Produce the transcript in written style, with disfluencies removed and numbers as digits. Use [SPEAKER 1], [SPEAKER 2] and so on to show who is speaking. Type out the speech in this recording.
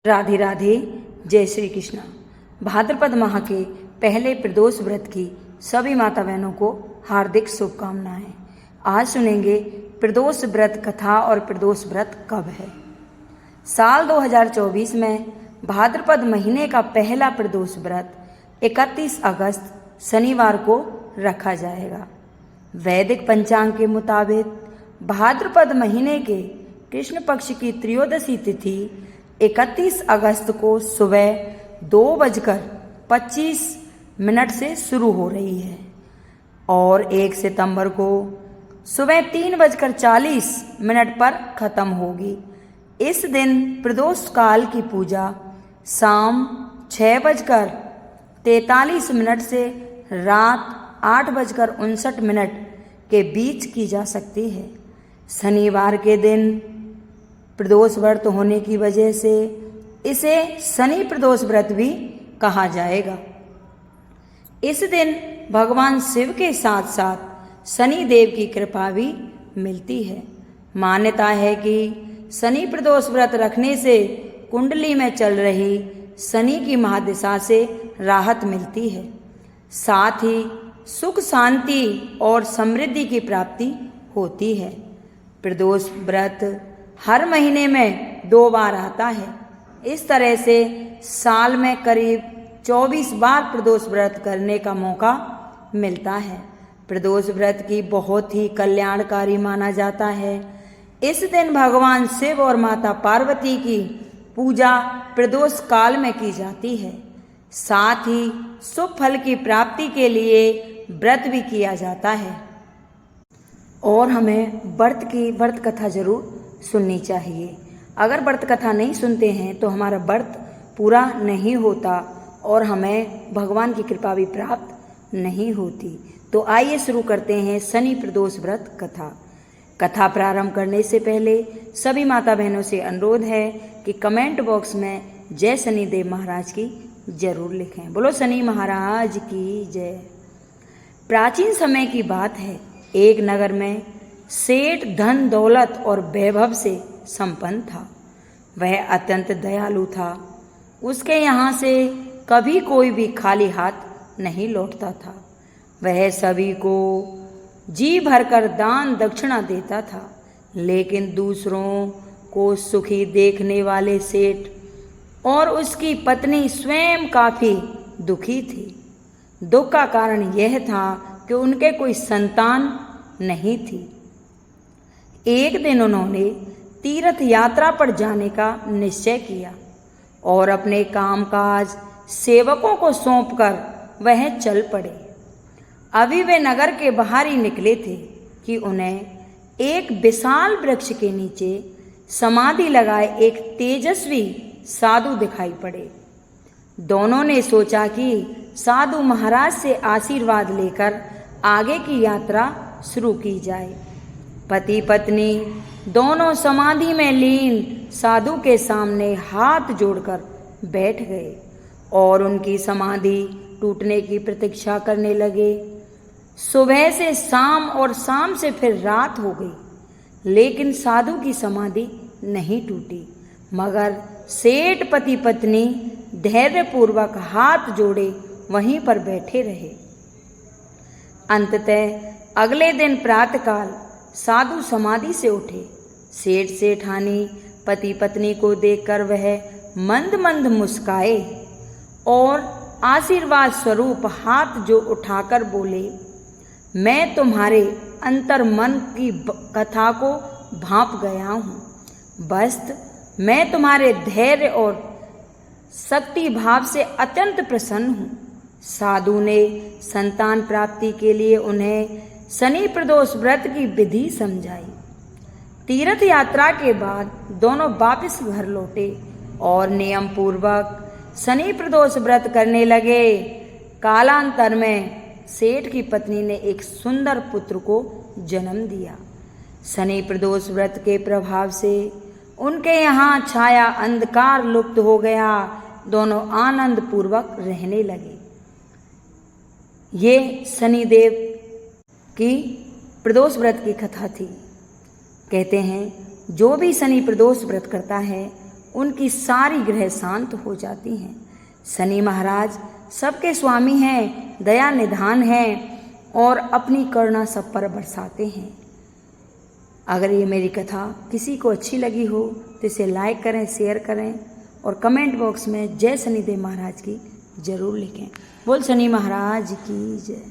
[SPEAKER 1] राधे राधे। जय श्री कृष्ण। भाद्रपद माह के पहले प्रदोष व्रत की सभी माता बहनों को हार्दिक शुभकामनाएं। आज सुनेंगे प्रदोष व्रत कथा और प्रदोष व्रत कब है। साल 2024 में भाद्रपद महीने का पहला प्रदोष व्रत 31 अगस्त शनिवार को रखा जाएगा। वैदिक पंचांग के मुताबिक भाद्रपद महीने के कृष्ण पक्ष की त्रयोदशी तिथि 31 अगस्त को सुबह 2:25 से शुरू हो रही है और 1 सितंबर को सुबह 3:40 पर खत्म होगी। इस दिन प्रदोष काल की पूजा शाम 6:43 से रात 8:59 के बीच की जा सकती है। शनिवार के दिन प्रदोष व्रत होने की वजह से इसे शनि प्रदोष व्रत भी कहा जाएगा। इस दिन भगवान शिव के साथ साथ शनि देव की कृपा भी मिलती है। मान्यता है कि शनि प्रदोष व्रत रखने से कुंडली में चल रही शनि की महादशा से राहत मिलती है, साथ ही सुख शांति और समृद्धि की प्राप्ति होती है। प्रदोष व्रत हर महीने में 2 बार आता है। इस तरह से साल में करीब 24 बार प्रदोष व्रत करने का मौका मिलता है। प्रदोष व्रत की बहुत ही कल्याणकारी माना जाता है। इस दिन भगवान शिव और माता पार्वती की पूजा प्रदोष काल में की जाती है। साथ ही शुभ फल की प्राप्ति के लिए व्रत भी किया जाता है और हमें व्रत कथा जरूर सुननी चाहिए। अगर व्रत कथा नहीं सुनते हैं तो हमारा व्रत पूरा नहीं होता और हमें भगवान की कृपा भी प्राप्त नहीं होती। तो आइए शुरू करते हैं शनि प्रदोष व्रत कथा प्रारंभ करने से पहले सभी माता बहनों से अनुरोध है कि कमेंट बॉक्स में जय शनिदेव महाराज की जरूर लिखें। बोलो शनि महाराज की जय। प्राचीन समय की बात है। एक नगर में सेठ धन दौलत और वैभव से संपन्न था। वह अत्यंत दयालु था। उसके यहाँ से कभी कोई भी खाली हाथ नहीं लौटता था। वह सभी को जी भरकर दान दक्षिणा देता था, लेकिन दूसरों को सुखी देखने वाले सेठ और उसकी पत्नी स्वयं काफी दुखी थी। दुख का कारण यह था कि उनके कोई संतान नहीं थी। एक दिन उन्होंने तीर्थ यात्रा पर जाने का निश्चय किया और अपने कामकाज सेवकों को सौंपकर वह चल पड़े। अभी वे नगर के बाहर ही निकले थे कि उन्हें एक विशाल वृक्ष के नीचे समाधि लगाए एक तेजस्वी साधु दिखाई पड़े। दोनों ने सोचा कि साधु महाराज से आशीर्वाद लेकर आगे की यात्रा शुरू की जाए। पति पत्नी दोनों समाधि में लीन साधु के सामने हाथ जोड़कर बैठ गए और उनकी समाधि टूटने की प्रतीक्षा करने लगे। सुबह से शाम और शाम से फिर रात हो गई, लेकिन साधु की समाधि नहीं टूटी, मगर सेठ पति पत्नी धैर्यपूर्वक हाथ जोड़े वहीं पर बैठे रहे। अंततः अगले दिन प्रातःकाल साधु समाधि से उठे। सेठ सेठानी पति पत्नी को देखकर वह मंद मंद मुस्काए और आशीर्वाद स्वरूप हाथ जो उठाकर बोले, मैं तुम्हारे अंतर मन की कथा को भांप गया हूँ। बस मैं तुम्हारे धैर्य और शक्ति भाव से अत्यंत प्रसन्न हूँ। साधु ने संतान प्राप्ति के लिए उन्हें शनि प्रदोष व्रत की विधि समझाई। तीर्थ यात्रा के बाद दोनों वापस घर लौटे और नियम पूर्वक शनि प्रदोष व्रत करने लगे। कालांतर में सेठ की पत्नी ने एक सुंदर पुत्र को जन्म दिया। शनि प्रदोष व्रत के प्रभाव से उनके यहाँ छाया अंधकार लुप्त हो गया। दोनों आनंद पूर्वक रहने लगे। ये शनिदेव की प्रदोष व्रत की कथा थी। कहते हैं जो भी शनि प्रदोष व्रत करता है उनकी सारी ग्रह शांत हो जाती हैं। शनि महाराज सबके स्वामी हैं, दया निधान हैं और अपनी करुणा सब पर बरसाते हैं। अगर ये मेरी कथा किसी को अच्छी लगी हो तो इसे लाइक करें, शेयर करें और कमेंट बॉक्स में जय शनिदेव महाराज की जरूर लिखें। बोल शनि महाराज की जय।